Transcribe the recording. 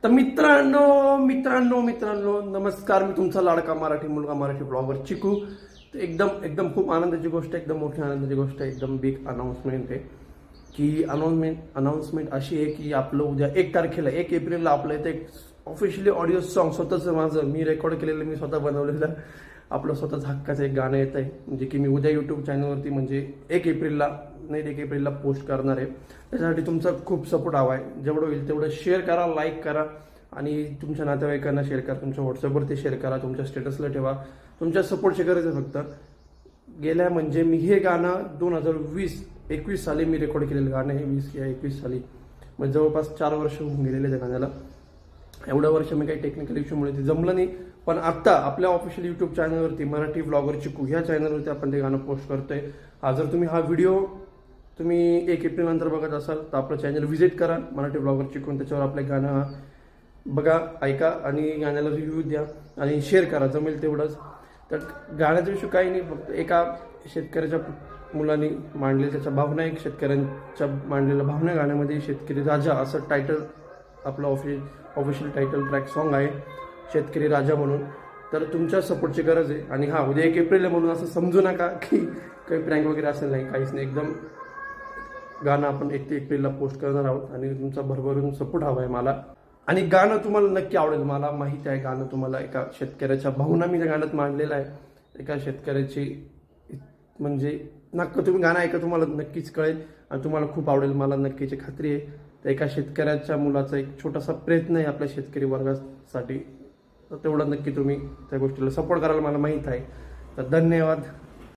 तर मित्रांनो मित्रांनो मित्रांनो नमस्कार. मी तुमचा लाडका मराठी मुलगा मराठी ब्लॉगर चिकू. तर एकदम एकदम खूप आनंदाची गोष्ट आहे, एकदम मोठी आनंदाची गोष्ट आहे, एकदम बिग अनाउन्समेंट आहे की अनाउन्समेंट अशी आहे की आपलं उद्या 1 तारखेला 1 एप्रिलला आपलं इथे एक ऑफिशियली ऑडिओ सॉन्ग स्वतःच माझं मी रेकॉर्ड केलेलं, मी स्वतः बनवलेलं आपलं स्वतःच हक्काचं एक गाणं येत आहे, म्हणजे की मी उद्या यूट्यूब चॅनलवरती म्हणजे 1 एप्रिलला पोस्ट करणार आहे. त्याच्यासाठी तुमचा खूप सपोर्ट हवा आहे. जेवढं होईल तेवढं शेअर करा, लाईक करा आणि तुमच्या नातेवाईकांना शेअर करा, तुमच्या व्हॉट्सअपवरती शेअर करा, तुमच्या स्टेटसला ठेवा. तुमच्या सपोर्टची गरज आहे फक्त. गेल्या म्हणजे मी हे गाणं 2021 साली मी रेकॉर्ड केलेलं गाणं आहे. 20 या 21 साली म्हणजे जवळपास 4 वर्ष होऊन गेलेले त्या गाण्याला. एवढ्या वर्ष मी काही टेक्निकल इश्यूमुळे ते जमलं नाही, पण आता आपल्या ऑफिशियल यूट्यूब चॅनलवरती मराठी ब्लॉगर चिकू ह्या चॅनलवरती आपण ते गाणं पोस्ट करतोय. जर तुम्ही हा व्हिडिओ तुम्ही 1 एप्रिल नंतर बघत असाल तर आपलं चॅनल व्हिजिट करा मराठी ब्लॉगर चिकू. त्याच्यावर आपलं गाणं बघा, ऐका आणि गाण्याला रिव्ह्यू द्या आणि शेअर करा जमेल तेवढंच. तर गाण्याचा विषय काही नाही, फक्त एका शेतकऱ्याच्या मुलांनी मांडलेल्या त्याच्या भावना, एक शेतकऱ्यांच्या मांडलेल्या भावना गाण्यामध्ये शेतकरी राजा असं टायटल आपलं ऑफिशियल टायटल ट्रॅक सॉन्ग आहे, शेतकरी राजा म्हणून. तर तुमच्या सपोर्टची गरज आहे. आणि हा उद्या 1 एप्रिल म्हणून असं समजू नका की काही प्रँक वगैरे असेल, नाही, काहीच नाही. एकदम गाणं आपण 1 एप्रिलला पोस्ट करणार आहोत आणि तुमचा भरभरून सपोर्ट हवा आहे मला. आणि गाणं तुम्हाला नक्की आवडेल, मला माहिती आहे. गाणं तुम्हाला एका शेतकऱ्याच्या भावना मी त्या गाण्यात मांडलेला आहे. एका शेतकऱ्याची म्हणजे तुम्ही गाणं ऐका, तुम्हाला नक्कीच कळेल आणि तुम्हाला खूप आवडेल, मला नक्कीची खात्री आहे. तर एका शेतकऱ्याच्या मुलाचा एक छोटासा प्रयत्न आहे आपल्या शेतकरी वर्गासाठी. तर तेवढं नक्की तुम्ही त्या गोष्टीला सपोर्ट करायला मला माहीत आहे. तर धन्यवाद.